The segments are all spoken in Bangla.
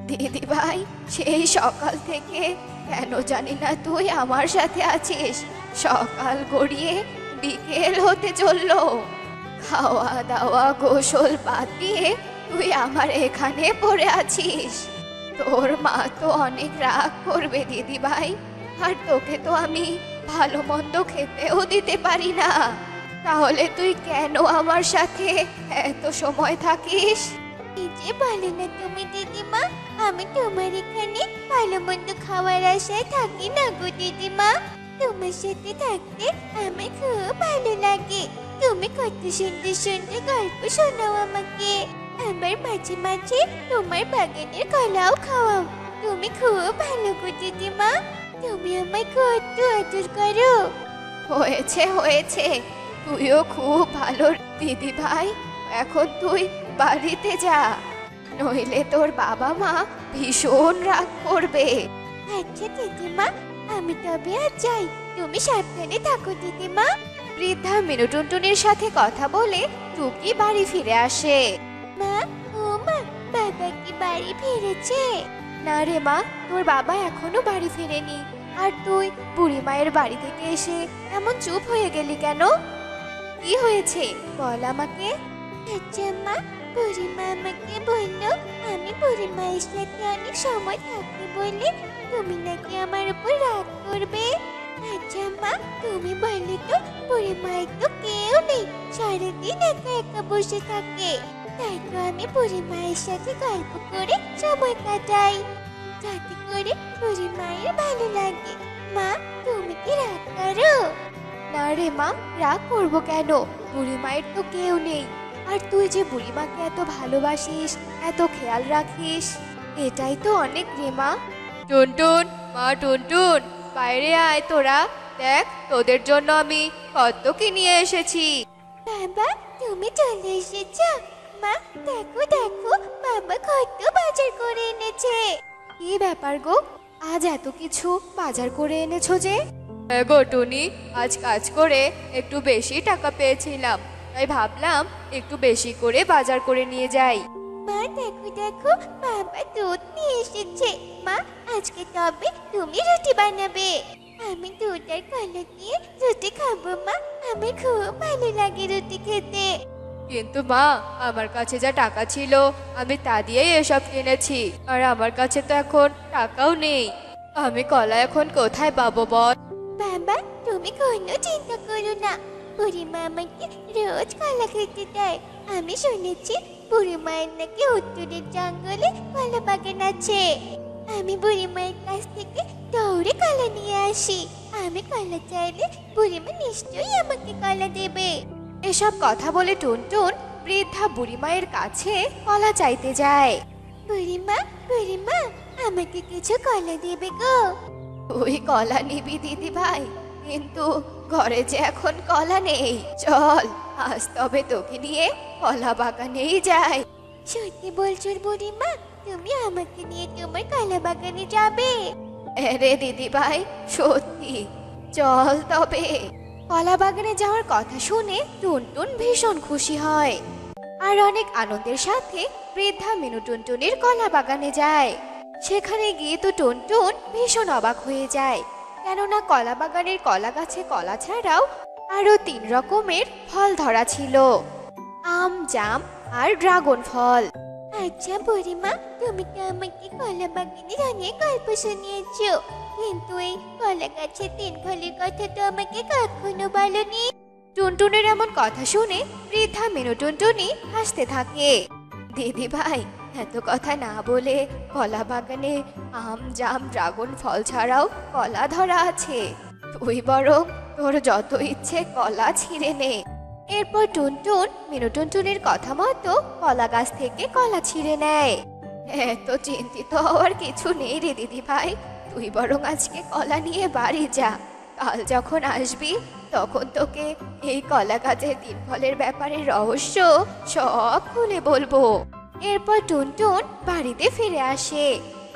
দিদি ভাই, সেই সকাল থেকে কেন জানি না তুই আমার সাথে আছিস। সকাল গড়িয়ে বিকেল হতে চললো, খাওয়া দাওয়া গোসল বাদ দিয়ে তুই আমার এখানে পড়ে আছিস। তোর মা তো অনেক রাগ করবে দিদি ভাই, আর তোকে তো আমি ভালো মন্দ খেতেও দিতে পারি না। তাহলে তুই কেন আমার সাথে এত সময় থাকিস? এই যে বলে না তুমি দিদিমা, আমি তোমার এখানে ভালো মন্দ খাওয়ার আশায় থাকি না গো দিদিমা। তোমার সাথে থাকতে আমার খুব ভালো লাগে। তুমি কত সুন্দর সুন্দর গল্প শোনাও আমাকে, আবার মাঝে মাঝে তোমার বাগানের কলাও খাওয়াও। তুমি খুব ভালো গো দিদিমা, তুমি আমায় কত আদর করো। হয়েছে হয়েছে, তুইও খুব ভালো দিদি ভাই। এখন তুই বাড়িতে যা, নইলে তোর বাবা মা ভীষণ রাগ করবে। আচ্ছা দিদিমা, আমি তবে আজ যাই। তুমি সাবধানে থাকো দিদিমা। বৃদ্ধা মিনুটুনটুনির সাথে কথা বলে টুকি বাড়ি ফিরে আসে। মা, ও মা, বাবা কি বাড়ি ফিরেছে? না রে মা, তোর বাবা এখনো বাড়ি ফেরেনি। আর তুই বুড়ি মায়ের বাড়ি থেকে এসে এমন চুপ হয়ে গেলি কেন? কি হয়েছে বল আমাকে। আচ্ছা মা, বুড়িমা আমাকে বললো আমি বুড়ি মায়ের সাথে অনেক সময় থাকতে বলে তুমি নাকি আমার উপর রাগ করবে। আচ্ছা মা, তুমি বললে তো বুড়ি মায়ের তো কেউ নেই, সারাদিন একা একা বসে থাকে। তাই তো আমি বুড়ি মায়ের সাথে গল্প করে সময় কাটাই, যাতে করে বুড়ি মায়ের ভালো লাগে। মা, তুমি কি রাগ করো? না রে মা, রাগ করবো কেন? বুড়ি মায়ের তো কেউ নেই। আর তুই যে বুড়ি মাকে এত ভালোবাসিস, এত খেয়াল রাখিস, এটাই তো অনেক রে মা। টুনটুন, মা টুনটুন, বাইরে আয় তোরা। দেখ, তোদের জন্য আমি কত কি নিয়ে এসেছি। বাবা, তুমি চলে এসেছো? মা, দেখো দেখো, বাবা কত বাজার করে এনেছে। কি ব্যাপার গো, আজ এত কিছু বাজার করে এনেছো যে? হ্যাঁ গো টুনি, আজ কাজ করে একটু বেশি টাকা পেয়েছিলাম, তাই ভাবলাম একটু বেশি করে বাজার করে নিয়ে যাই। মা দেখো দেখো, বাবা দুধ নিয়ে এসেছে। মা, আজকে তবে তুমি রুটি বানাবে। আমি দুধ আর কলা দিয়ে রুটি খাবো মা, আমার খুব ভালো লাগে রুটি খেতে। কিন্তু মা, আমার কাছে যা টাকা ছিল আমি তা দিয়েই এসব কিনেছি, আর আমার কাছে তো এখন টাকাও নেই। আমি কলা এখন কোথায় পাবো বল? বাবা, তুমি কোনো চিন্তা করো না, বুড়িমা আমাকে রোজ কলা খেতে দেয়। আমি শুনেছি বুড়ি মায়ের নাকি উত্তরের জঙ্গলে কলা বাগান আছে। আমি বুড়ি মায়ের কাছ থেকে দৌড়ে কলা নিয়ে আসি। আমি কলা চাইলে বুড়িমা নিশ্চয়ই আমাকে কলা দেবে। এসব কথা বলে টুনটুন বৃদ্ধা বুড়ি মায়ের কাছে কলা চাইতে যায়। বুড়িমা, বুড়িমা, আমাকে কিছু কলা দেবে গো। তুই কলা নিবি দিদি ভাই, কিন্তু ঘরে যে এখন কলা নেই। চল, আজ তবে তোকে নিয়ে কলা বাগানেই যাই। সত্যি বলছো বুড়িমা? তুমি আমাকে নিয়ে তোমার কলা বাগানে যাবে? রে দিদি ভাই, সত্যি, চল তবে। কলা বাগানে যাওয়ার কথা শুনে টুনটুন ভীষণ খুশি হয়, আর অনেক আনন্দের সাথে বৃদ্ধা মিনু টুনটুনির কলা বাগানে যায়। সেখানে গিয়ে তো টুনটুন ভীষণ অবাক হয়ে যায়, কেননা কলা বাগানের কলা গাছে কলা ছাড়াও আরো 3 রকমের ফল ধরা ছিল, আম, জাম আর ড্রাগন ফল। আচ্ছা বুড়িমা, তুমি তো আমাকে কলা বাগানের অনেক গল্প শুনিয়েছো, কিন্তু এই কলা গাছের 3 ফলের কথা তো আমাকে কখনো বলনি। টুনটুনের এমন কথা শুনে বৃদ্ধা মিনু টুনটুনি হাসতে থাকে। দিদি ভাই, এত কথা না বলে কলা বাগানে আম, জাম, ড্রাগন ফল ছাড়াও কলা ধরা আছে। তুই বরং তোর যত ইচ্ছে কলা ছিঁড়ে নে। এরপর টুনটুন মিনু টুনটুনির কথা মতো কলা গাছ থেকে কলা ছিঁড়ে নেয়। এত চিন্তিত হওয়ার কিছু নেই রে দিদি ভাই, তুই বরং আজকে কলা নিয়ে বাড়ি যা। কাল যখন আসবি তখন তোকে এই কলা গাছের 3 ফলের ব্যাপারে রহস্য সব খুলে বলবো। এরপর টুনটুন বাড়িতে ফিরে আসে।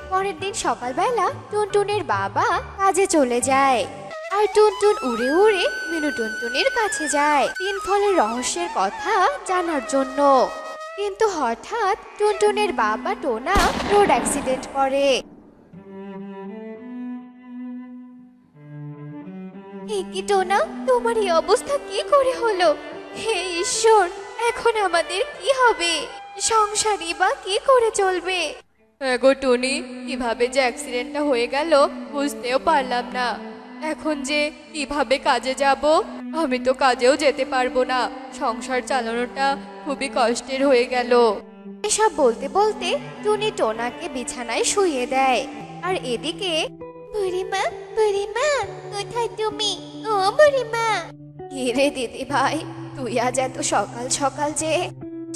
পরের দিন সকালবেলা টুনটুনের বাবা কাজে চলে যায়, আর টুনটুন উড়ে উড়ে মিনু টুনটুনির কাছে যায় 3 ফলের রহস্যের কথা জানার জন্য। কিন্তু হঠাৎ টুনটুনের বাবা টোনা রোড অ্যাক্সিডেন্ট করে। এ কি টোনা, তোমার এই অবস্থা কি করে হলো? হে ঈশ্বর, এখন আমাদের কি হবে? সংসারই বা কি করে চলবে? গো টুনি, কিভাবে যে অ্যাক্সিডেন্টটা হয়ে গেল বুঝতেও পারলাম না। এখন যে কিভাবে কাজে যাব? আমি তো কাজেও যেতে পারবো না, সংসার চালানোটা খুবই কষ্টের হয়ে গেল। এসব বলতে বলতে টুনি টোনাকে বিছানায় শুইয়ে দেয়। আর এদিকে বুড়িমা, বুড়িমা, কোথায় তুমি? ও বুড়িমা। কি রে দিদি ভাই, তুই আজ এত সকাল সকাল যে?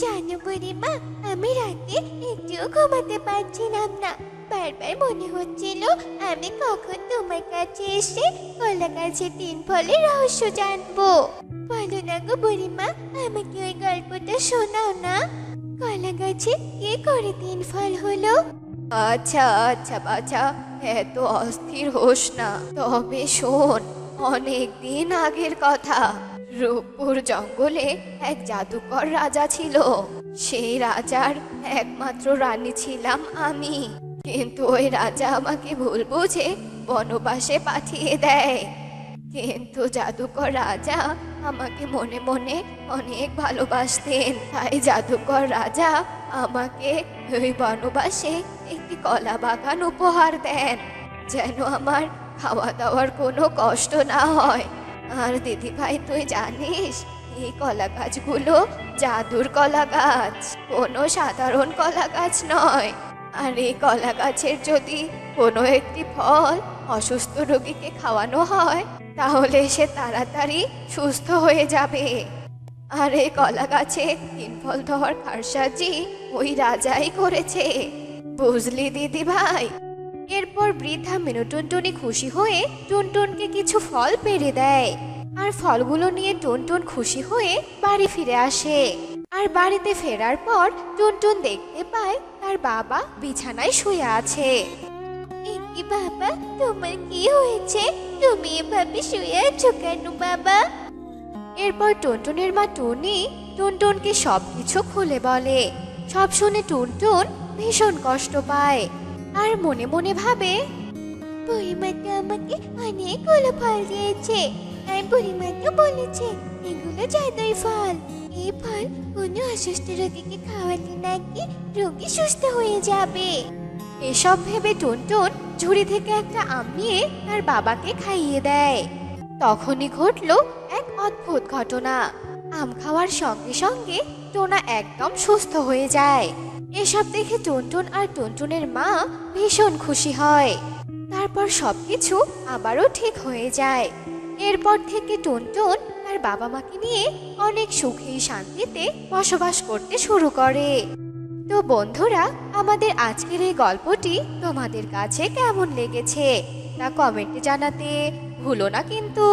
জানো বুড়িমা, আমি রাতে একটুও ঘুমাতে পারছিলাম না। বারবার মনে হচ্ছিল আমি কখন তোমার কাছে এসে কলা গাছের 3 ফলের রহস্য জানবো। বলো না গো বুড়িমা, আমাকে ওই গল্পটা শোনাও না। কলা গাছে কি করে 3 ফল হলো? আচ্ছা আচ্ছা বাছা, এত অস্থির হোস না। তবে শোন, অনেক দিন আগের কথা। রূপপুর জঙ্গলে এক জাদুকর রাজা ছিল। সেই রাজার একমাত্র রানী ছিলাম আমি। কিন্তু ওই রাজা আমাকে ভুল বুঝে বনবাসে পাঠিয়ে দেয়। কিন্তু জাদুকর রাজা আমাকে মনে মনে অনেক ভালোবাসতেন। তাই জাদুকর রাজা আমাকে ওই বনবাসে একটি কলা বাগান উপহার দেন, যেন আমার খাওয়া দাওয়ার কোনো কষ্ট না হয়। আর দিদি ভাই, তুই জানিস এই কলা গাছগুলো জাদুর কলা গাছ, কোনো সাধারণ কলা গাছ নয়। আর এই কলা গাছের যদি কোনো একটি ফল অসুস্থ রোগীকে খাওয়ানো হয়, তাহলে সে তাড়াতাড়ি সুস্থ হয়ে যাবে। আর এই কলা গাছে 3 ফল দেওয়ার কারসাজি ওই রাজাই করেছে, বুঝলি দিদি ভাই? এরপর বৃদ্ধা মিনুটুনটুনি খুশি হয়ে টুনটুনকে কিছু ফল পেড়ে দেয়। আর ফলগুলো নিয়ে টুনটুন খুশি হয়ে বাড়ি ফিরে আসে। আর বাড়িতে ফেরার পর টুনটুন দেখতে পায় তার বাবা বিছানায় শুয়ে আছে। এ কি বাবা, তোমার কি হয়েছে? তুমি এভাবে শুয়ে আছো কেন বাবা? এরপর টুনটুনের মা টুনি টুনটুনকে সবকিছু খুলে বলে। সব শুনে টুনটুন ভীষণ কষ্ট পায় আর মনে মনে ভাবে, বুড়িমা তো আমাকে অনেকগুলো ফল দিয়েছে, আর বুড়িমা তো বলেছে এগুলো জাদুই ফল। এই ফল কোনো অসুস্থ রোগীকে খাওয়ালে নাকি রোগী সুস্থ হয়ে যাবে। এসব ভেবে টুনটুন ঝুড়ি থেকে একটা আম নিয়ে তার বাবাকে খাইয়ে দেয়। তখনই ঘটলো এক অদ্ভুত ঘটনা। আম খাওয়ার সঙ্গে সঙ্গে টোনা একদম সুস্থ হয়ে যায়। এসব দেখে টুনটুন আর টুনটুনের মা ভীষণ খুশি হয়। তারপর সবকিছু আবারও ঠিক হয়ে যায়। এরপর থেকে টুনটুন তার বাবা মাকে নিয়ে অনেক সুখে শান্তিতে বসবাস করতে শুরু করে। তো বন্ধুরা, আমাদের আজকের এই গল্পটি তোমাদের কাছে কেমন লেগেছে তা কমেন্টে জানাতে ভুলো না কিন্তু।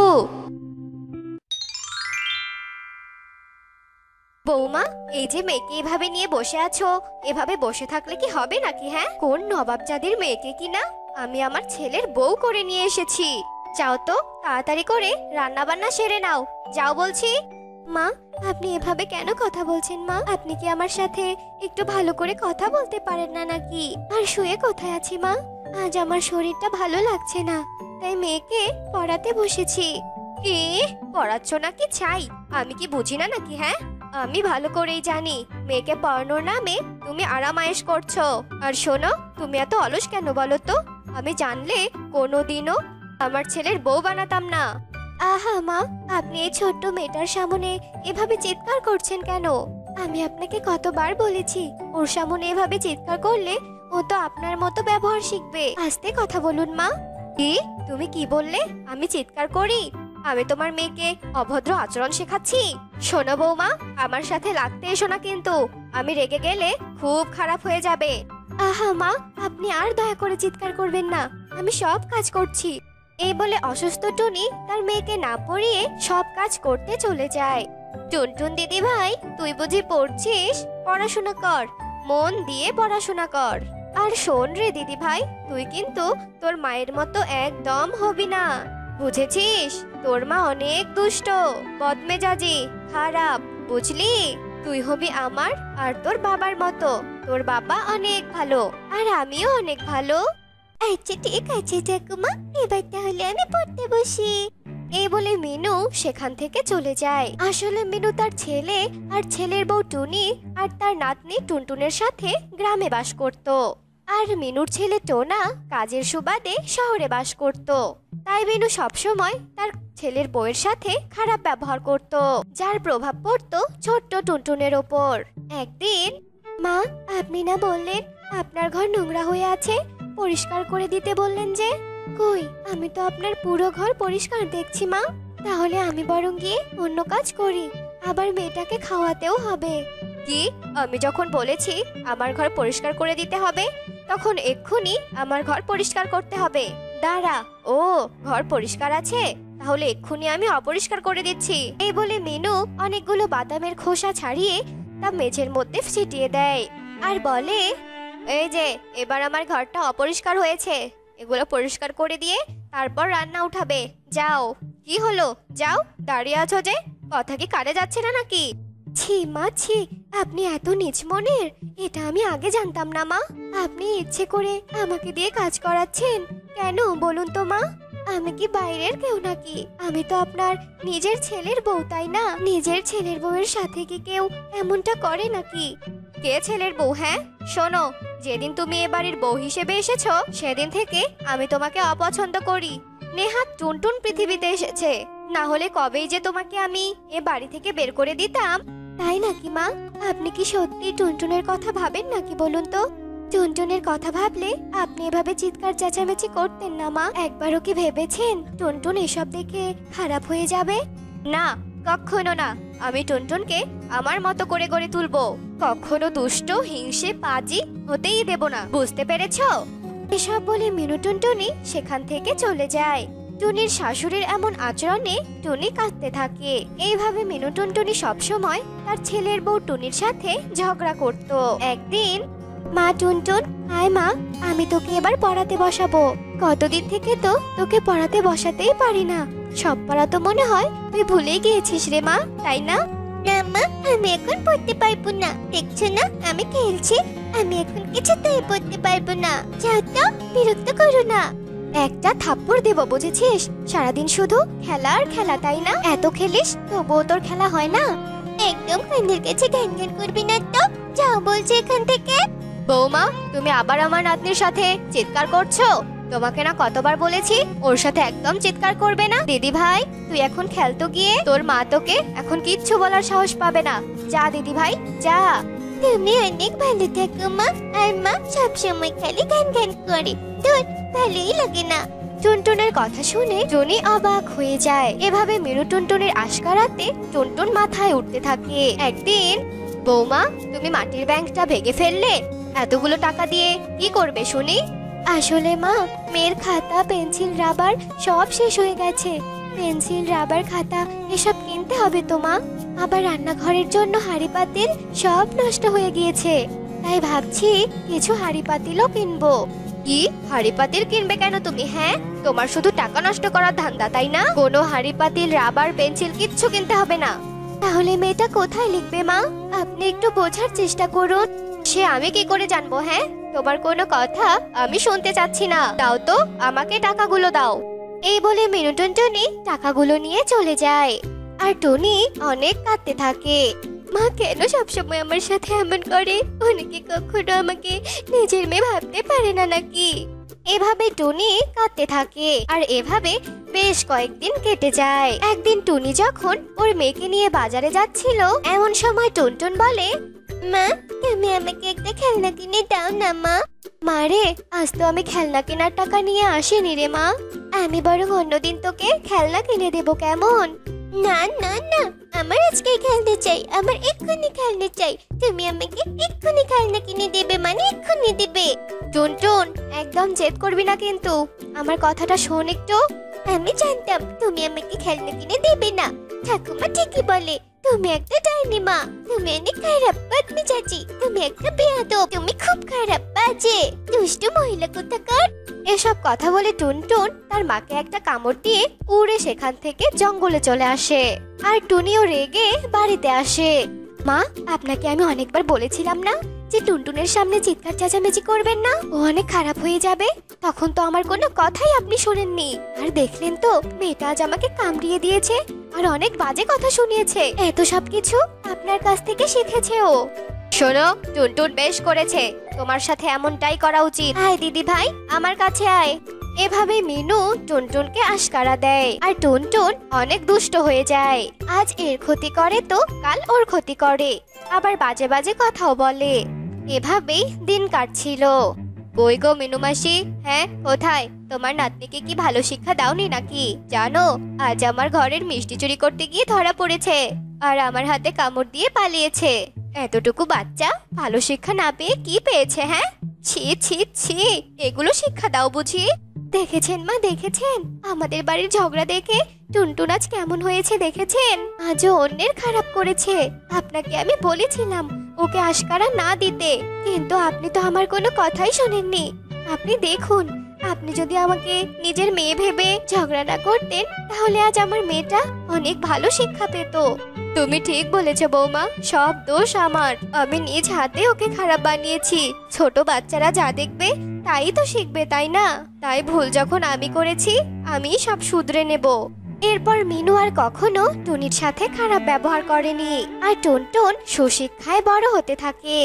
বৌমা, এই যে মেয়েকে এভাবে নিয়ে বসে আছো, এভাবে বসে থাকলে কি হবে নাকি? হ্যাঁ, কোন নবাবজাদির মেয়েকে কিনা আমি আমার ছেলের বউ করে নিয়ে এসেছি। যাও তো, তাড়াতাড়ি করে রান্না বান্না সেরে নাও, যাও বলছি। মা, আপনি এভাবে কেন কথা বলছেন মা? আপনি কি আমার সাথে একটু ভালো করে কথা বলতে পারেন না নাকি? আর শুয়ে কোথায় আছি মা? আজ আমার শরীরটা ভালো লাগছে না, তাই মেয়েকে পড়াতে বসেছি। কি পড়াচ্ছ নাকি চাই? আমি কি বুঝি না নাকি? হ্যাঁ, আমি ভালো করেই জানি মেয়েকে পড়ানোর নামে তুমি আরামায়েশ করছো। আর শোনো, তুমি এত অলস কেন বলো তো? আমি জানলে কোনোদিনও আমার ছেলের বউ বানাতাম না। আহা মা, আপনি এই ছোট্ট মেয়েটার সামনে এভাবে চিৎকার করছেন কেন? আমি আপনাকে কতবার বলেছি ওর সামনে এভাবে চিৎকার করলে ও তো আপনার মতো ব্যবহার শিখবে। আস্তে কথা বলুন মা। কি? তুমি কি বললে? আমি চিৎকার করি? আমি তোমার মেয়েকে অভদ্র আচরণ শেখাচ্ছি? শোনো বৌমা, আমার সাথে লাগতে এসো না কিন্তু। আমি রেগে গেলে খুব খারাপ হয়ে যাবে। আহা মা, আপনি আর দয়া করে চিৎকার করবেন না, আমি সব কাজ করছি। এই বলে অসুস্থ টুনি তার মেয়েকে না পড়িয়ে সব কাজ করতে চলে যায়। টুনটুন দিদি ভাই, তুই বুঝি পড়ছিস? পড়াশোনা কর, মন দিয়ে পড়াশোনা কর। আর শোন রে দিদি ভাই, তুই কিন্তু তোর মায়ের মতো একদম হবি না, বুঝেছিস? তোর মা অনেক দুষ্ট, বদমেজাজি, খারাপ, বুঝলি? তুই হবি আমার আর তোর বাবার মতো। তোর বাবা অনেক ভালো আর আমিও অনেক ভালো। আচ্ছা ঠিক আছে ঠাকুমা, এবার তাহলে আমি পড়তে বসি। এই বলে মিনু সেখান থেকে চলে যায়। আসলে মিনু তার ছেলে আর ছেলের বউ টুনি আর তার নাতনি টুনটুনের সাথে গ্রামে বাস করত। আর মিনুর ছেলে টোনা কাজের সুবাদে শহরে বাস করত। তাই মিনু সবসময় তার ছেলের বউয়ের সাথে খারাপ ব্যবহার করত, যার প্রভাব পড়তো ছোট্ট টুনটুনের ওপর। একদিন, মা আপনি না বললেন আপনার ঘর নোংরা হয়ে আছে, পরিষ্কার করে দিতে বললেন যে? কই, আমি তো আপনার পুরো ঘর পরিষ্কার দেখছি মা। তাহলে আমি বরং গিয়ে অন্য কাজ করি, আবার মেয়েটাকে খাওয়াতেও হবে। কি, আমি যখন বলেছি আমার ঘর পরিষ্কার করে দিতে হবে, তখন এক্ষুনি আমার ঘর পরিষ্কার করতে হবে? দাঁড়া, ও ঘর পরিষ্কার আছে, তাহলে এক্ষুনি আমি অপরিষ্কার করে দিচ্ছি। এই বলে মিনু অনেকগুলো বাদামের খোসা ছাড়িয়ে তা মেঝের মধ্যে ছিটিয়ে দেয় আর বলে, এই যে এবার আমার ঘরটা অপরিষ্কার হয়েছে, এগুলো পরিষ্কার করে দিয়ে তারপর রান্না উঠাবে। যাও। কি হলো, যাও, দাঁড়িয়ে আছো যে? কথা কি কানে যাচ্ছে না নাকি? ছি মা ছি, আপনি এত নিচ মনের, এটা আমি আগে জানতাম না মা। আপনি ইচ্ছে করে আমাকে দিয়ে কাজ করাচ্ছেন কেন বলুন তো মা? আমি কি বাইরের কেউ নাকি? আমি তো আপনার নিজের ছেলের বউ, তাই না? নিজের ছেলের বউয়ের সাথে কি কেউ এমনটা করে নাকি? কে ছেলের বউ? হ্যাঁ শোনো, যেদিন তুমি এ বাড়ির বউ হিসেবে এসেছো সেদিন থেকে আমি তোমাকে অপছন্দ করি। নেহাত টুনটুন পৃথিবীতে এসেছে, না হলে কবেই যে তোমাকে আমি এ বাড়ি থেকে বের করে দিতাম। তাই নাকি মা? আপনি কি সত্যি টুনটুনের কথা ভাবেন নাকি বলুন তো? টুনটুনের কথা ভাবলে আপনি এভাবে চিৎকার চেঁচামেচি করতেন না মা। একবারও কি ভেবেছেন টুনটুন এসব দেখে খারাপ হয়ে যাবে? না, কখনো না। আমি টুনটুনকে আমার মতো করে গড়ে তুলবো, কখনো দুষ্ট হিংসে পাজি হতেই দেব না, বুঝতে পেরেছো? এসব বলে মিনু টুনটুনি সেখান থেকে চলে যায়। টুনির শাশুড়ির এমন আচরণে টুনি কাঁদতে থাকে। এইভাবে মিনু টুনটুনি সবসময় তার ছেলের বউ টুনির সাথে ঝগড়া করত। একদিন, মা টুনটুন, আয় মা, আমি তোকে এবার পড়াতে বসাবো। কতদিন থেকে তো তোকে পড়াতে বসাতেই পারি না, সব পড়া তো মনে হয় তুই ভুলেই গিয়েছিস রে মা, তাই না? না মা, আমি এখন পড়তে পারবো না, দেখছো না আমি খেলছি। আমি এখন কিছুতেই পড়তে পারবো না, যাও তো, বিরক্ত করো না। একটা থাপ্পড় দেব, বুঝেছিস? সারাদিন শুধু খেলা আর খেলা, তাই না? এত খেলিস তবুও তোর খেলা হয় না? একদম কানের কাছে গান গান করবি না তো, যাও বলছি এখান থেকে। বৌমা, তুমি আবার আমার নাতনির সাথে চিৎকার করছো? তোমাকে না কতবার বলেছি ওর সাথে একদম চিৎকার করবে না। দিদি ভাই, তুই এখন খেলতো গিয়ে, তোর মা তোকে এখন কিচ্ছু বলার সাহস পাবে না। যা দিদি ভাই, যা। তুমি অনেক ভালো থাকো মা, আর মা সবসময় খালি গান গান করে, তোর ভালোই লাগে না। টুনটুনের কথা শুনে টুনি অবাক হয়ে যায়। এভাবে মিনু টুনটুনের আশকারাতে টুনটুন মাথায় উঠতে থাকে। একদিন, বৌমা, তুমি মাটির ব্যাংকটা ভেঙে ফেললে, এতগুলো টাকা দিয়ে কি করবে শুনি? আসলে মা, মেয়ের খাতা, পেন্সিল, রাবার সব শেষ হয়ে গেছে। পেন্সিল, রাবার, খাতা এসব কিনতে হবে তো মা। আবার রান্নাঘরের জন্য হাঁড়ি পাতিল সব নষ্ট হয়ে গিয়েছে, তাই ভাবছি কিছু হাঁড়ি পাতিলও কিনবো। কি হাঁড়ি পাতিল কিনবে কেন তুমি? হ্যাঁ, তোমার শুধু টাকা নষ্ট করার ধান্দা, তাই না? কোনো হাঁড়ি পাতিল, রাবার, পেন্সিল কিচ্ছু কিনতে হবে না। তাহলে মেয়েটা কোথায় লিখবে মা? আপনি একটু বোঝার চেষ্টা করুন। সে আমি কি করে জানবো? হ্যাঁ, তোমার কোনো কথা আমি শুনতে চাচ্ছি না। দাও তো, আমাকে টাকাগুলো দাও। এই বলে মিনু টুনটুনি টাকাগুলো নিয়ে চলে যায়। আর টুনি অনেক কাঁদতে থাকে। মা কেন সবসময় আমার সাথে এমন করে? অনেকে কখনো আমাকে নিজের মেয়ে ভাবতে পারে না নাকি? এভাবে টুনি কাঁদতে থাকে। আর এভাবে বেশ কয়েকদিন কেটে যায়। একদিন টুনি যখন ওর মেয়েকে নিয়ে বাজারে যাচ্ছিল, এমন সময় টুনটুন বলে, মা, তুমি আমাকে একটা খেলনা কিনে দাও না মা। মারে, আজ তো আমি খেলনা কেনার টাকা নিয়ে আসিনি রে মা। আমি বরং অন্যদিন তোকে খেলনা কিনে দেবো, কেমন? না না না, আমার আজকে খেলতে চাই, আমার এক্ষুনি খেলতে চাই। তুমি আমাকে এক্ষুনি খেলনা কিনে দেবে, মানে এক্ষুনি দেবে। টুনটুন, একদম জেদ করবি না কিন্তু, আমার কথাটা শোন একটু। আমি জানতাম তুমি আমাকে খেলনা কিনে দেবে না। ঠাকুমা ঠিকই বলে, তুমি একটা ডাইনি মা, তুমি অনেক খারাপ বদমি চাচি, তুমি একটা বেয়াদব, তুমি খুব খারাপ, বাজে, দুষ্টু মহিলা কোথাকার। এসব কথা বলে টুনটুন তার মাকে একটা কামড় দিয়ে উড়ে সেখান থেকে জঙ্গলে চলে আসে। আর টুনিও রেগে বাড়িতে আসে। মা, আপনাকে আমি অনেকবার বলেছিলাম না যে টুনটুনের সামনে চিৎকার চেঁচামেচি করবেন না, ও অনেক খারাপ হয়ে যাবে। তখন তো আমার কোনো কথাই আপনি শোনেননি। আর দেখলেন তো মেয়েটা আজ আমাকে কামড়িয়ে দিয়েছে আর অনেক বাজে কথা শুনিয়েছে। এত সব কিছু আপনার কাছ থেকে শিখেছে ও। শোনো, টুনটুন বেশ করেছে, তোমার সাথে এমনটাই করা উচিত। আয় দিদি ভাই, আমার কাছে আয়। এভাবে মিনু টুনটুনকে আশকারা দেয় আর টুনটুন অনেক দুষ্ট হয়ে যায়। আজ এর ক্ষতি করে তো কাল ওর ক্ষতি করে, আবার বাজে বাজে কথাও বলে। এভাবেই দিন কাটছিল। কই গো মিনু মাসি, হ্যাঁ কোথায়? তোমার নাতনিকে কি ভালো শিক্ষা দাওনি নাকি? জানো, আজ আমার ঘরের মিষ্টি চুরি করতে গিয়ে ধরা পড়েছে আর আমার হাতে কামড় দিয়ে পালিয়েছে। এতটুকু বাচ্চা ভালো শিক্ষা না পেয়ে কি পেয়েছে? হ্যাঁ, ছি ছি ছি, এগুলো শিক্ষা দাও বুঝি? দেখেছেন মা, দেখেছেন আমাদের বাড়ির ঝগড়া দেখে টুনটুন আজ কেমন হয়েছে দেখেছেন? আজও অন্যের খারাপ করেছে। আপনাকে আমি বলেছিলাম ওকে আশকারা না দিতে, কিন্তু আপনি তো আমার কোনো কথাই শোনেননি। আপনি দেখুন, আপনি যদি আমাকে নিজের মেয়ে ভেবে ঝগড়া না করতেন তাহলে আজ আমার মেয়েটা অনেক ভালো শিক্ষা পেত। তুমি ঠিক বলেছ বৌমা, সব দোষ আমার। আমি নিজ হাতে ওকে খারাপ বানিয়েছি। ছোট বাচ্চারা যা দেখবে তাই তো শিখবে, তাই না? তাই ভুল যখন আমি করেছি, আমি সব শুধরে নেব। এরপর মিনু আর কখনো টুনির সাথে খারাপ ব্যবহার করেনি আর টুনটুন সুশিক্ষায় বড় হতে থাকে।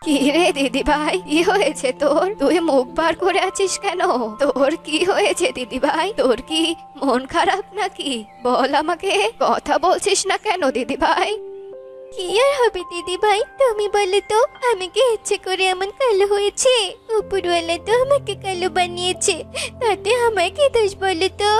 কি রে দিদি ভাই, কি হয়েছে তোর? তুই মুখ বার করে আছিস কেন? তোর কি হয়েছে দিদি ভাই? তোর কি মন খারাপ নাকি? বল আমাকে, কথা বলছিস না কেন দিদি ভাই? কি আর হবে দিদি ভাই, তুমি বলো তো, আমি কি ইচ্ছে করে এমন কালো হয়েছে? উপরওয়ালা তো আমাকে কালো বানিয়েছে, তাতে আমার কি দোষ বলো তো?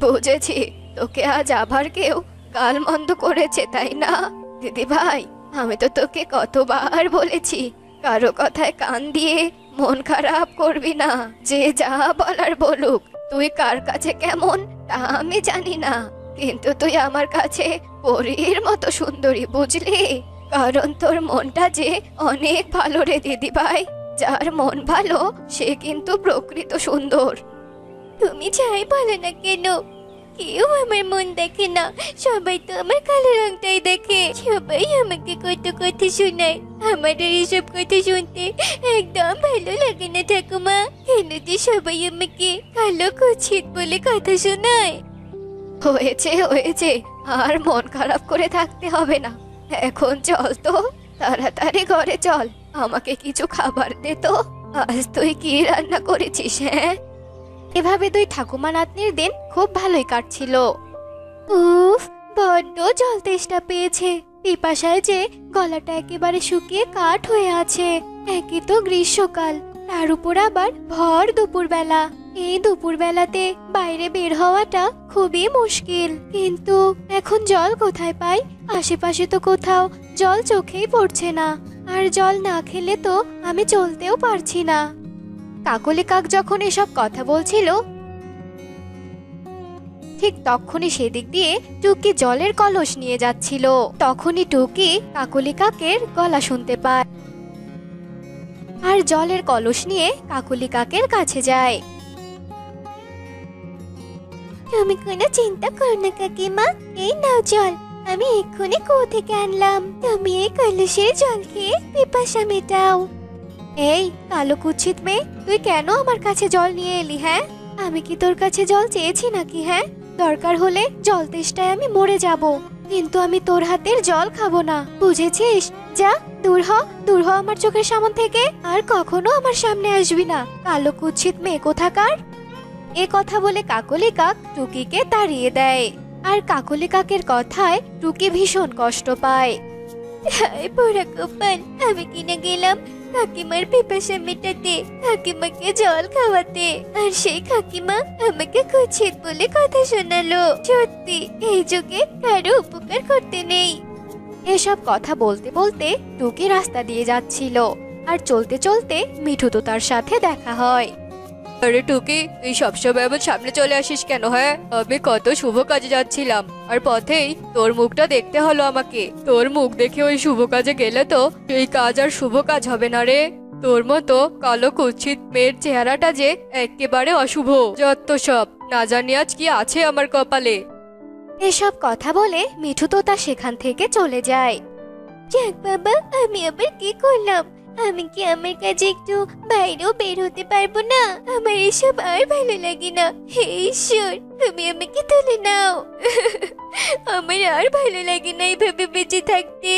বুঝেছি, তোকে আজ আবার কেউ গাল মন্দ করেছে, তাই না? দিদি ভাই, আমি তো তোকে কতবার বলেছি কারো কথায় কান দিয়ে মন খারাপ করবি না। যে যা বলার বলুক, তুই কার কাছে কেমন তা আমি জানি না, কিন্তু তুই আমার কাছে পরীর মতো সুন্দরী, বুঝলি? কারণ তোর মনটা যে অনেক ভালো রে দিদি ভাই। যার মন ভালো সে কিন্তু প্রকৃত সুন্দর। তুমি যাই বলো না কেন, কেউ আমার মন দেখে না, সবাই তো আমার কালো রংটাই দেখে। সবাই আমাকে কত কথা শোনায়, আমার আর এসব কথা শুনতে একদম ভালো লাগে না ঠাকুমা। কেন যে সবাই আমাকে কালো কুৎসিত বলে কথা শোনায়? হয়েছে হয়েছে, আর মন খারাপ করে থাকতে হবে না। এখন চল তো, তাড়াতাড়ি ঘরে চল। আমাকে কিছু খাবার দে তো। আজ তুই কি রান্না করেছিস? হ্যাঁ। এভাবে দুই ঠাকুমা নাতনির দিন খুব ভালোই কাটছিল। উফ, বড্ড জল তেষ্টা পেয়েছে। পিপাসায় যে গলাটা একেবারে শুকিয়ে কাঠ হয়ে আছে। একই তো গ্রীষ্মকাল, তার উপর আবার ভর দুপুরবেলা। এই দুপুরবেলাতে বাইরে বের হওয়াটা খুবই মুশকিল। কিন্তু এখন জল কোথায় পাই? আশেপাশে তো কোথাও জল চোখেই পড়ছে না। আর জল না খেলে তো আমি চলতেও পারছি না। কাকলি কাক যখন এসব কথা বলছিল, ঠিক তখনই সেদিক দিয়ে টুকি জলের কলস নিয়ে যাচ্ছিল। তখনই টুকি কাকলি কাকের গলা শুনতে পায় আর জলের কলস নিয়ে কাকলি কাকের কাছে যায়। তুমি কোনো চিন্তা করো না কাকিমা, এই নাও জল, আমি এক্ষুনি কুয়ো থেকে আনলাম। তুমি এই কলসের জল খেয়ে পিপাসা মেটাও। এই কালো কুৎসিত মেয়ে, তুই কেন আমার কাছে জল নিয়ে এলি? হ্যাঁ, আমি কি তোর কাছে জল চেয়েছি নাকি? হ্যাঁ, দরকার হলে জল তেষ্টায় আমি মরে যাব, কিন্তু আমি তোর হাতের জল খাবো না, বুঝেছিস? যা, দূর হ, দূর হ আমার চোখের সামনে থেকে। আর কখনো আমার সামনে আসবি না, কালো কুৎসিত মেয়ে কোথাকার। এ কথা বলে কাকলি কাক টুকিকে তাড়িয়ে দেয়। আর কাকলি কাকের কথায় টুকি ভীষণ কষ্ট পায়। হায় পোড়া কপাল, আমি কিনা গেলাম কাকিমার পিপাসা মেটাতে, কাকিমাকে জল খাওয়াতে, আর সেই কাকিমা আমাকে কুৎসিত বলে কথা শোনালো। সত্যি এই যুগে কারো উপকার করতে নেই। এসব কথা বলতে বলতে টুকি রাস্তা দিয়ে যাচ্ছিল আর চলতে চলতে মিঠু তো তার সাথে দেখা হয়। আরে টুকি, তুই সবসময় আমার সামনে চলে আসিস কেন? হ্যাঁ, আমি কত শুভ কাজে যাচ্ছিলাম আর পথেই তোর মুখটা দেখতে হলো আমাকে। তোর মুখ দেখে ওই শুভ কাজে গেলে তো এই কাজ আর শুভ কাজ হবে না রে। তোর মতো কালো কুৎসিত মেয়ের চেহারাটা যে একেবারে অশুভ। যত সব, না জানি আজ কি আছে আমার কপালে। এসব কথা বলে মিঠু তোতা সেখান থেকে চলে যায়। যাক বাবা, আমি আবার কি করলাম? আমি কি আমার কাছে একটু বাইরেও বের হতে পারবো না? আমার এসব আর ভালো লাগে না। হে ঈশ্বর, তুমি আমাকে তুলে নাও। আমার আর ভালো লাগে না এইভাবে বেঁচে থাকতে।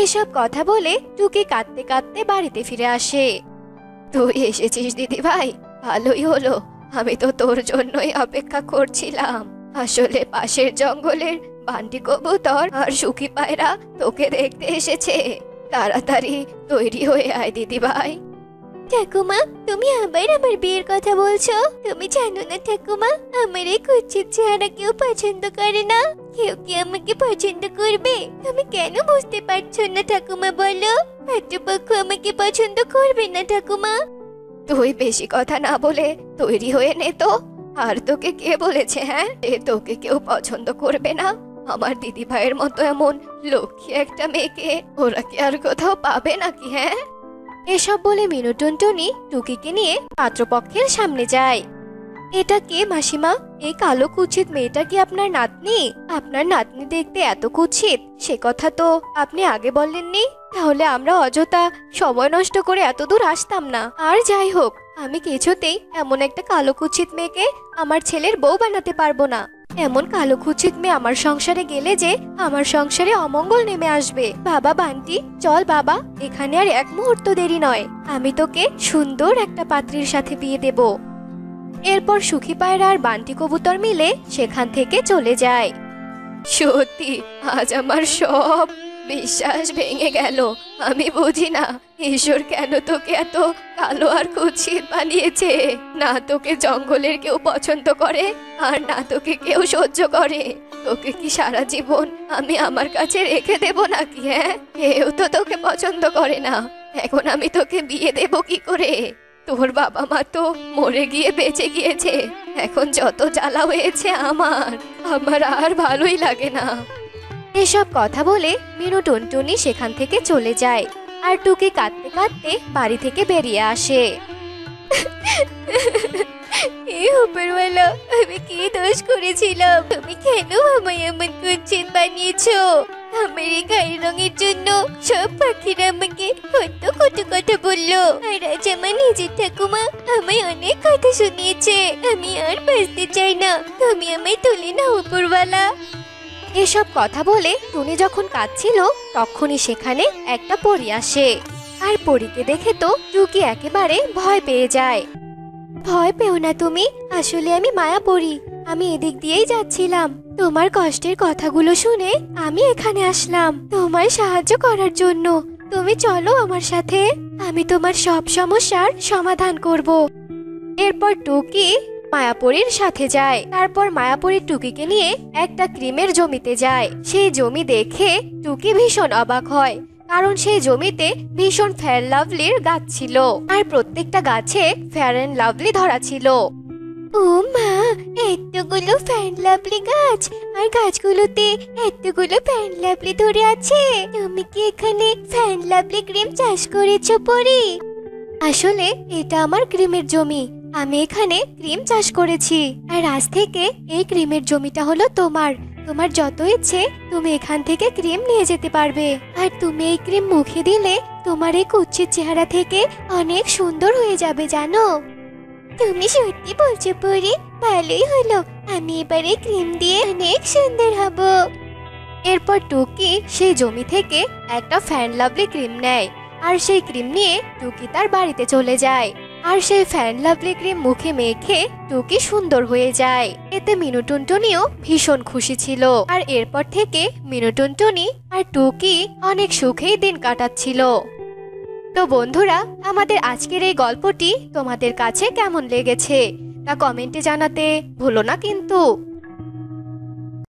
এসব কথা বলে টুকি কাঁদতে কাঁদতে বাড়িতে ফিরে আসে। তুই এসেছিস দিদি ভাই, ভালোই হলো। আমি তো তোর জন্যই অপেক্ষা করছিলাম। আসলে পাশের জঙ্গলের বান্টি কবুতর আর সুখী পায়রা তোকে দেখতে এসেছে। তাড়াতাড়ি তৈরি হয়ে আয় দিদি ভাই। ঠাকুমা, তুমি আবার আমার বিয়ের কথা বলছো? তুমি জানো না ঠাকুমা, আমার এই কুৎসিত চেহারা কেউ পছন্দ করে না। কেউ কি আমাকে পছন্দ করবে? তুমি কেন বুঝতে পারছো না ঠাকুমা, বলো? পাত্রপক্ষ আমাকে পছন্দ করবে না ঠাকুমা। তুই বেশি কথা না বলে তৈরি হয়ে নে তো। আর তোকে কে বলেছে হ্যাঁ যে তোকে কেউ পছন্দ করবে না? আমার দিদি ভাইয়ের মতো এমন লক্ষ্মী একটা মেয়েকে ওরা কি আর কোথাও পাবে নাকি? হ্যাঁ, এসব বলে মিনু টুনটুনি টুকিকে নিয়ে পাত্রপক্ষের সামনে যায়। এটা কে মাসিমা? এই কালো কুৎসিত মেয়েটা কি আপনার নাতনি? আপনার নাতনি দেখতে এত কুৎসিত, সে কথা তো আপনি আগে বললেননি। তাহলে আমরা অযথা সময় নষ্ট করে এত দূর আসতাম না। আর যাই হোক, আমি কিছুতেই এমন একটা কালো কুৎসিত মেয়েকে আমার ছেলের বউ বানাতে পারবো না। এমন কালো কুৎসিত মেয়ে আমার সংসারে গেলে যে আমার সংসারে অমঙ্গল নেমে আসবে। বাবা বান্টি, চল বাবা, এখানে আর এক মুহূর্ত দেরি নয়। আমি তোকে সুন্দর একটা পাত্রীর সাথে বিয়ে দেব। এরপর সুখী পায়রা আর বান্টি কবুতর মিলে সেখান থেকে চলে যায়। সত্যি আজ আমার সব বিশ্বাস ভেঙে গেল। আমি বুঝি না ঈশ্বর কেন তোকে এত কালো আর কুৎসিত বানিয়েছে। না তোকে জঙ্গলের কেউ পছন্দ করে, আর না তোকে কেউ সহ্য করে। তোকে কি সারা জীবন আমি আমার কাছে রেখে দেব নাকি? হ্যাঁ, কেউ তো তোকে পছন্দ করে না। এখন আমি তোকে বিয়ে দেব কি করে? তোর বাবা মা তো মরে গিয়ে বেঁচে গিয়েছে। এখন যত জ্বালা হয়েছে আমার আর ভালোই লাগে না। এসব কথা বলে মিনু টুনটুনি সেখান থেকে চলে যায়। আর টুকি কাঁদতে কাঁদতে বাড়ি থেকে বেরিয়ে আসে। হে উপরওয়ালা, আমি কি দোষ করেছিলাম? তুমি কেন আমায় এমন কুৎসিত বানিয়েছো? আমার এই গায়ের রঙের জন্য সব পাখিরা আমাকে কত কত কথা বললো। আর আজ আমার নিজের ঠাকুমা আমায় অনেক কথা শুনিয়েছে। আমি আর বাঁচতে চাই না, তুমি আমায় তুলে নাও উপরওয়ালা। এসব কথা বলে টুনি যখন কাঁদছিল তখনই সেখানে একটা পরী আসে। আর পরীকে দেখে তো টুকি একেবারে ভয় পেয়ে যায়। ভয় পেও না তুমি, আসলে আমি মায়া পড়ি। আমি এদিক দিয়েই যাচ্ছিলাম। তোমার কষ্টের কথাগুলো শুনে আমি এখানে আসলাম তোমায় সাহায্য করার জন্য। তুমি চলো আমার সাথে, আমি তোমার সব সমস্যার সমাধান করব। এরপর টুকি মায়াপুরীর সাথে যায়। তারপর মায়াপুরী টুকিকে নিয়ে একটা ক্রিমের জমিতে যায়। সেই জমি দেখে টুকি ভীষণ অবাক হয়, কারণ সেই জমিতে ভীষণ ফেয়ার লাভলির গাছ ছিল। আর প্রত্যেকটা গাছে ফেয়ার এন্ড লাভলি ধরা ছিল। ও মা, এতগুলো ফ্যান লাভলি গাছ, আর গাছগুলোতে এতগুলো ফ্যান লাভলি ধরে আছে। তুমি কি এখানে ফ্যান লাভলি ক্রিম চাষ করেছো পরি? আসলে এটা আমার ক্রিমের জমি। আমি এখানে ক্রিম চাষ করেছি। আর আজ থেকে এই ক্রিমের জমিটা হলো তোমার। তোমার যত ইচ্ছে তুমি এখান থেকে ক্রিম নিয়ে যেতে পারবে। আর তুমি এই ক্রিম মুখে দিলে তোমার এই কুৎসিত চেহারা থেকে অনেক সুন্দর হয়ে যাবে, জানো? তুমি সত্যি বলছো পরি? ভালোই হলো, আমি এবারে ক্রিম দিয়ে অনেক সুন্দর হব। এরপর টুকি সেই জমি থেকে একটা ফ্যান লাভলি ক্রিম নেয়। আর সেই ক্রিম নিয়ে টুকি তার বাড়িতে চলে যায়। আর সেই ফ্যান লাভলি ক্রিম মুখে মেখে টুকি সুন্দর হয়ে যায়। এতে মিনু টুনটুনিও ভীষণ খুশি ছিল। আর এরপর থেকে মিনু টুনটুনি আর টুকি অনেক সুখেই দিন কাটাচ্ছিল। তো বন্ধুরা, আমাদের আজকের এই গল্পটি তোমাদের কাছে কেমন লেগেছে তা কমেন্টে জানাতে ভুলো না কিন্তু।